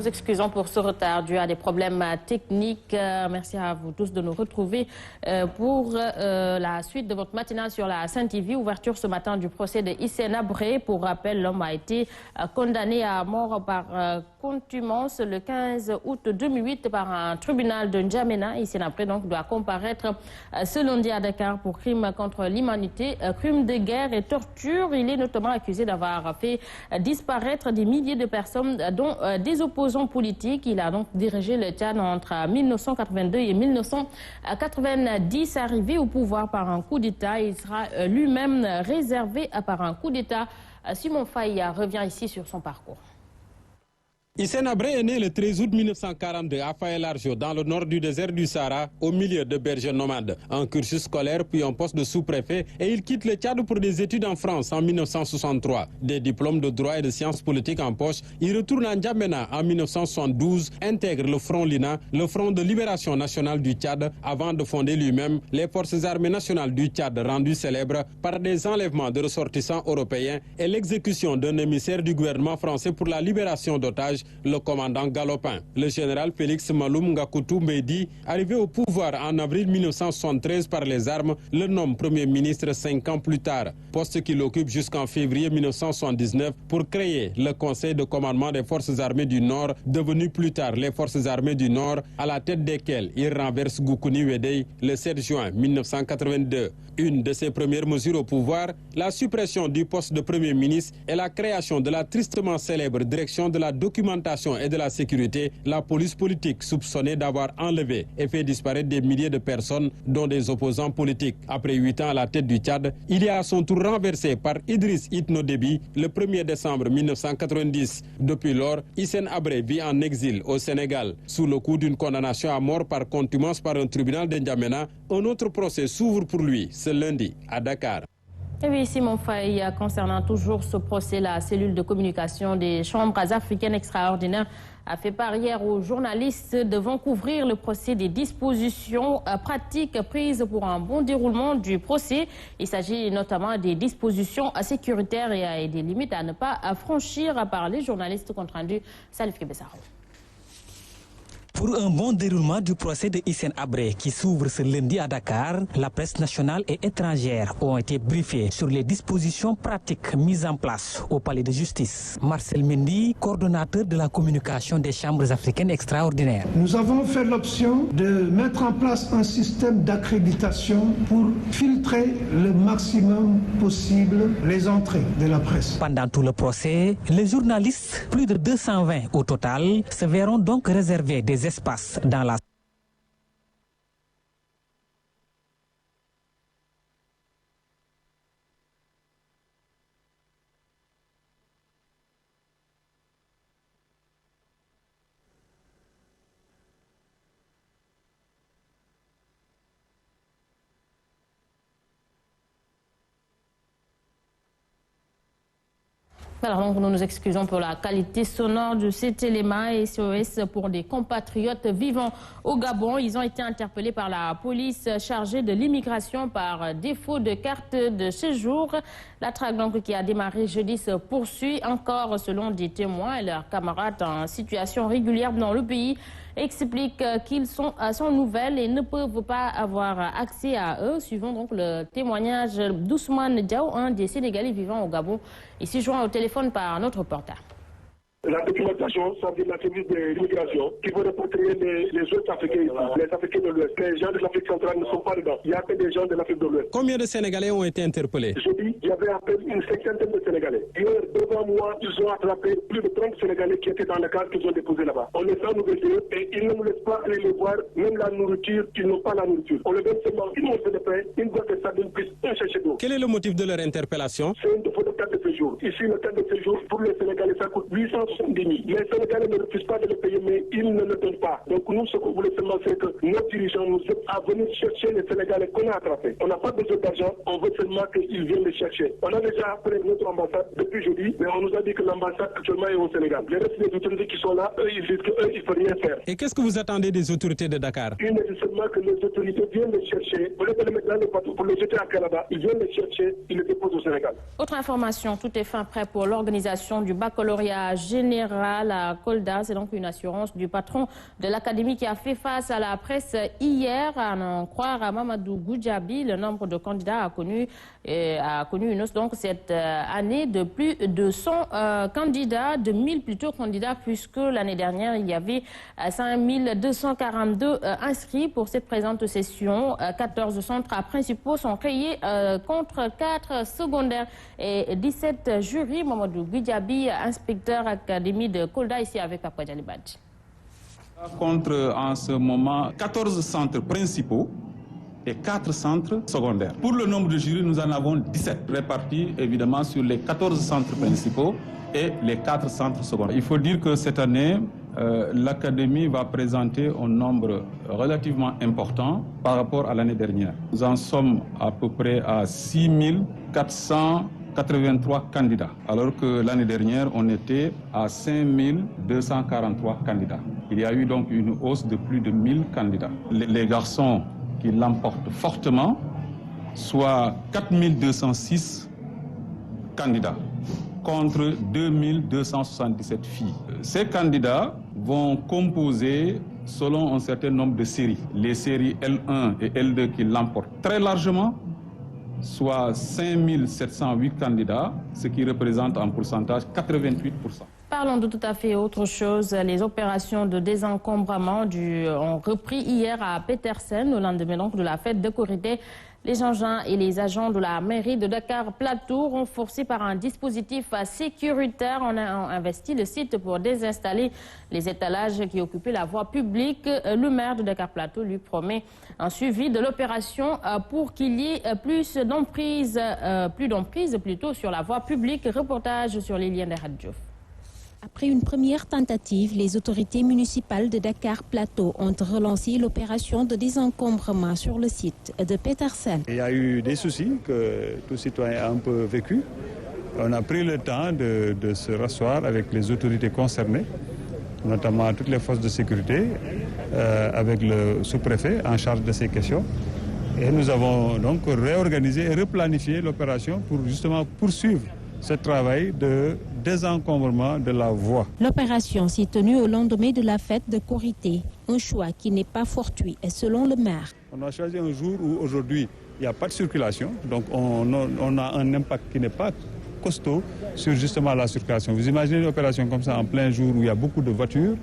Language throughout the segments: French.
nous excusons pour ce retard dû à des problèmes techniques. Merci à vous tous de nous retrouver pour la suite de votre matinale sur la Sen TV. Ouverture ce matin du procès de Hissène Habré. Pour rappel, l'homme a été condamné à mort par contumace le 15 août 2008 par un tribunal de N'Djamena. Hissène Habré donc doit comparaître ce lundi à Dakar pour crime contre l'humanité, crime de guerre et torture. Il est notamment accusé d'avoir fait disparaître des milliers de personnes, dont des opposants politiques. Il a donc dirigé le Tchad entre 1982 et 1990. Arrivé au pouvoir par un coup d'État, il sera lui-même réservé par un coup d'État. Simon Faye revient ici sur son parcours. Hissène Habré est né le 13 août 1942 à Faye-Largeau, dans le nord du désert du Sahara, au milieu de bergers nomades. Un cursus scolaire puis un poste de sous-préfet et il quitte le Tchad pour des études en France en 1963. Des diplômes de droit et de sciences politiques en poche, il retourne à N'Djamena en 1972, intègre le Front Lina, le Front de libération nationale du Tchad, avant de fonder lui-même les forces armées nationales du Tchad, rendues célèbres par des enlèvements de ressortissants européens et l'exécution d'un émissaire du gouvernement français pour la libération d'otages, le commandant Galopin. Le général Félix Maloum Ngakoutou Mbedi, arrivé au pouvoir en avril 1973 par les armes, le nomme Premier ministre 5 ans plus tard, poste qu'il occupe jusqu'en février 1979 pour créer le Conseil de commandement des forces armées du Nord, devenu plus tard les forces armées du Nord, à la tête desquelles il renverse Goukouni Wedei le 7 juin 1982. Une de ses premières mesures au pouvoir, la suppression du poste de Premier ministre et la création de la tristement célèbre direction de la documentation et de la sécurité, la police politique soupçonnée d'avoir enlevé et fait disparaître des milliers de personnes, dont des opposants politiques. Après 8 ans à la tête du Tchad, il est à son tour renversé par Idriss Itno Déby le 1er décembre 1990. Depuis lors, Hissène Habré vit en exil au Sénégal. Sous le coup d'une condamnation à mort par contumace par un tribunal de N'Djamena, un autre procès s'ouvre pour lui ce lundi à Dakar. Et oui, Simon Faye, concernant toujours ce procès, la cellule de communication des chambres africaines extraordinaires a fait part hier aux journalistes devant couvrir le procès des dispositions pratiques prises pour un bon déroulement du procès. Il s'agit notamment des dispositions sécuritaires et des limites à ne pas franchir par les journalistes, compte rendu Salif Kebessaro. Pour un bon déroulement du procès de Hissène Habré qui s'ouvre ce lundi à Dakar, la presse nationale et étrangère ont été briefées sur les dispositions pratiques mises en place au palais de justice. Marcel Mendy, coordonnateur de la communication des chambres africaines extraordinaires. Nous avons fait l'option de mettre en place un système d'accréditation pour filtrer le maximum possible les entrées de la presse. Pendant tout le procès, les journalistes, plus de 220 au total, se verront donc réserver des espaces dans la Alors donc, nous nous excusons pour la qualité sonore de cet élément. SOS pour des compatriotes vivant au Gabon. Ils ont été interpellés par la police chargée de l'immigration par défaut de carte de séjour. La traque donc qui a démarré jeudi se poursuit encore selon des témoins et leurs camarades en situation régulière dans le pays expliquent qu'ils sont sans nouvelles et ne peuvent pas avoir accès à eux. Suivant donc le témoignage d'Ousmane Diaw, un des Sénégalais vivant au Gabon, ici joint au téléphone par notre reporter. La documentation, ça vient de la service de l'immigration qui veut répatrier les autres Africains ici, les Africains de l'Ouest. Les gens de l'Afrique centrale ne sont pas dedans. Il n'y a que des gens de l'Afrique de l'Ouest. Combien de Sénégalais ont été interpellés? Jeudi, il y avait à peine une cinquantaine de Sénégalais. Hier, devant moi, ils ont attrapé plus de 30 Sénégalais qui étaient dans le cadre qu'ils ont déposé là-bas. On les a nourris et ils ne nous laissent pas aller les voir, même la nourriture, ils n'ont pas la nourriture. On les donne seulement une once de pain, une boîte de sardines, plus un sachet d'eau. Quel est le motif de leur interpellation? C'est une défaut de carte de séjour. Ici, le carte de séjour pour les Sénégalais, ça coûte 870 000. Les Sénégalais ne refusent pas de le payer, mais ils ne le donnent pas. Donc nous, ce qu'on voulait seulement, c'est que nos dirigeants nous aident à venir chercher les Sénégalais qu'on a attrapés. On n'a pas besoin d'argent, on veut seulement qu'ils viennent les chercher. On a déjà appelé notre ambassade depuis jeudi, mais on nous a dit que l'ambassade actuellement est au Sénégal. Les restes des autorités qui sont là, eux, ils disent qu'eux, il ne faut rien faire. Et qu'est-ce que vous attendez des autorités de Dakar? Il est seulement que les autorités viennent les chercher. Au lieu de les mettre dans le bateau pour les jeter à Canada, ils viennent les chercher, ils les déposent au Sénégal. Autre information, tout est fin prêt pour l'organisation du baccalauréat général à Kolda. C'est donc une assurance du patron de l'académie qui a fait face à la presse hier. À en croire à Mamadou Goudiaby, le nombre de candidats a connu une hausse donc cette année de plus de 100 candidats, de 1000 plutôt candidats, puisque l'année dernière il y avait 5242 inscrits pour cette présente session. 14 centres principaux sont créés contre 4 secondaires et 17 jurys. Mamadou Goudiaby, inspecteur académie de Kolda, ici avec Papa Djalibadji. Contre en ce moment 14 centres principaux et 4 centres secondaires. Pour le nombre de jurys, nous en avons 17 répartis évidemment sur les 14 centres principaux et les 4 centres secondaires. Il faut dire que cette année, l'Académie va présenter un nombre relativement important par rapport à l'année dernière. Nous en sommes à peu près à 6483 candidats, alors que l'année dernière, on était à 5243 candidats. Il y a eu donc une hausse de plus de 1000 candidats. Les garçons qui l'emportent fortement, soit 4206 candidats contre 2277 filles. Ces candidats vont composer selon un certain nombre de séries. Les séries L1 et L2 qui l'emportent très largement, soit 5708 candidats, ce qui représente en pourcentage 88%. Parlons de tout à fait autre chose. Les opérations de désencombrement ont repris hier à Petersen, au lendemain donc de la fête de Korité. Les engins et les agents de la mairie de Dakar Plateau, renforcés par un dispositif sécuritaire, ont investi le site pour désinstaller les étalages qui occupaient la voie publique. Le maire de Dakar Plateau lui promet un suivi de l'opération pour qu'il y ait plus d'emprise sur la voie publique. Reportage sur Liliane Radjouf. Après une première tentative, les autorités municipales de Dakar Plateau ont relancé l'opération de désencombrement sur le site de Petersen. Il y a eu des soucis que tout citoyen a un peu vécu. On a pris le temps de se rasseoir avec les autorités concernées, notamment toutes les forces de sécurité, avec le sous-préfet en charge de ces questions. Et nous avons donc réorganisé et replanifié l'opération pour justement poursuivre ce travail de désencombrement de la voie. L'opération s'est tenue au lendemain de la fête de Korité, un choix qui n'est pas fortuit, selon le maire. On a choisi un jour où aujourd'hui il n'y a pas de circulation, donc on a un impact qui n'est pas costaud sur justement la circulation. Vous imaginez une opération comme ça en plein jour où il y a beaucoup de voitures,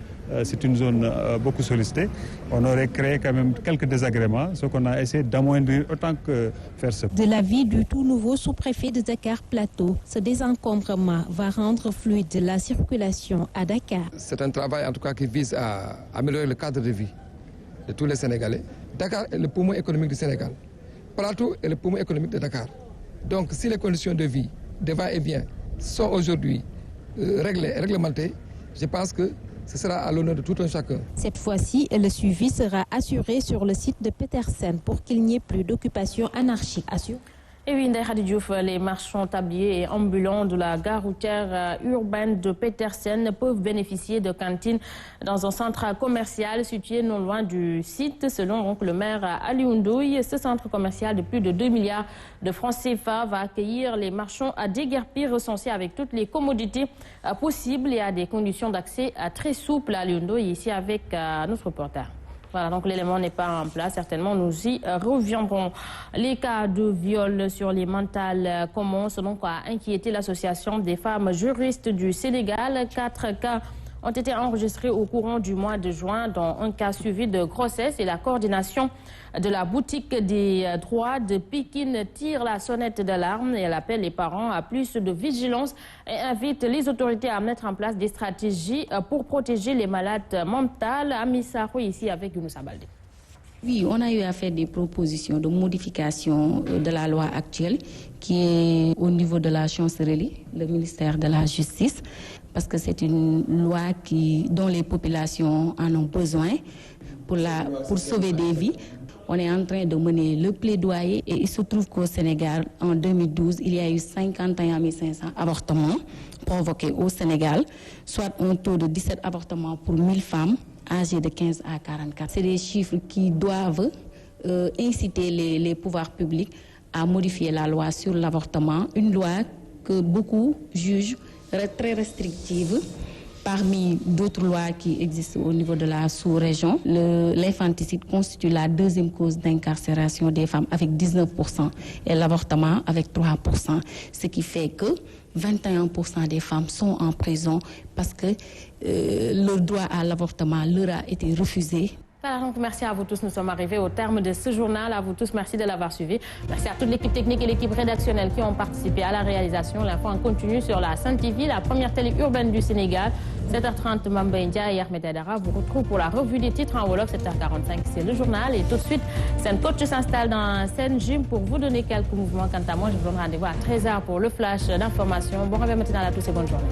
c'est une zone beaucoup sollicitée. On aurait créé quand même quelques désagréments, ce qu'on a essayé d'amoindrir autant que faire se peut. De l'avis du tout nouveau sous-préfet de Dakar Plateau, ce désencombrement va rendre fluide la circulation à Dakar. C'est un travail en tout cas qui vise à améliorer le cadre de vie de tous les Sénégalais. Dakar est le poumon économique du Sénégal. Plateau est le poumon économique de Dakar. Donc si les conditions de vie, de va-et-vient sont aujourd'hui réglementées, je pense que ce sera à l'honneur de tout un chacun. Cette fois-ci, le suivi sera assuré sur le site de Petersen pour qu'il n'y ait plus d'occupation anarchique. Et oui, les marchands tabliers et ambulants de la gare routière urbaine de Petersen peuvent bénéficier de cantines dans un centre commercial situé non loin du site. Selon donc, le maire Ali Oundouye, ce centre commercial de plus de 2 milliards de francs CFA va accueillir les marchands à déguerpis recensés avec toutes les commodités possibles et à des conditions d'accès très souples. Ali Oundouye ici avec notre reporter. Voilà, donc l'élément n'est pas en place. Certainement, nous y reviendrons. Les cas de viol sur les mentales commencent donc à inquiéter l'association des femmes juristes du Sénégal. 4 cas ont été enregistrés au courant du mois de juin, dont un cas suivi de grossesse, et la coordination de la boutique des droits de Pikine tire la sonnette d'alarme et elle appelle les parents à plus de vigilance et invite les autorités à mettre en place des stratégies pour protéger les malades mentales. Amissa Roy ici avec Younoussa Baldé. Oui, on a eu à faire des propositions de modification de la loi actuelle qui est au niveau de la chancellerie, le ministère de la Justice, parce que c'est une loi dont les populations en ont besoin pour sauver des vies. On est en train de mener le plaidoyer et il se trouve qu'au Sénégal, en 2012, il y a eu 51 500 avortements provoqués au Sénégal, soit un taux de 17 avortements pour 1000 femmes âgées de 15 à 44. C'est des chiffres qui doivent inciter les pouvoirs publics à modifier la loi sur l'avortement, une loi que beaucoup jugent très restrictive. Parmi d'autres lois qui existent au niveau de la sous-région, l'infanticide constitue la deuxième cause d'incarcération des femmes avec 19% et l'avortement avec 3%. Ce qui fait que 21% des femmes sont en prison parce que le droit à l'avortement leur a été refusé. Voilà, donc merci à vous tous. Nous sommes arrivés au terme de ce journal. À vous tous, merci de l'avoir suivi. Merci à toute l'équipe technique et l'équipe rédactionnelle qui ont participé à la réalisation. L'info en continue sur la Sen TV, la première télé urbaine du Sénégal. 7h30, Mamba India et Ahmed Adara vous retrouvent pour la revue des titres en Wolof. 7h45, c'est le journal. Et tout de suite, Sen Coach s'installe dans Sen Gym pour vous donner quelques mouvements. Quant à moi, je vous donne rendez-vous à 13h pour le flash d'information. Bon réveil matinal à tous et bonne journée.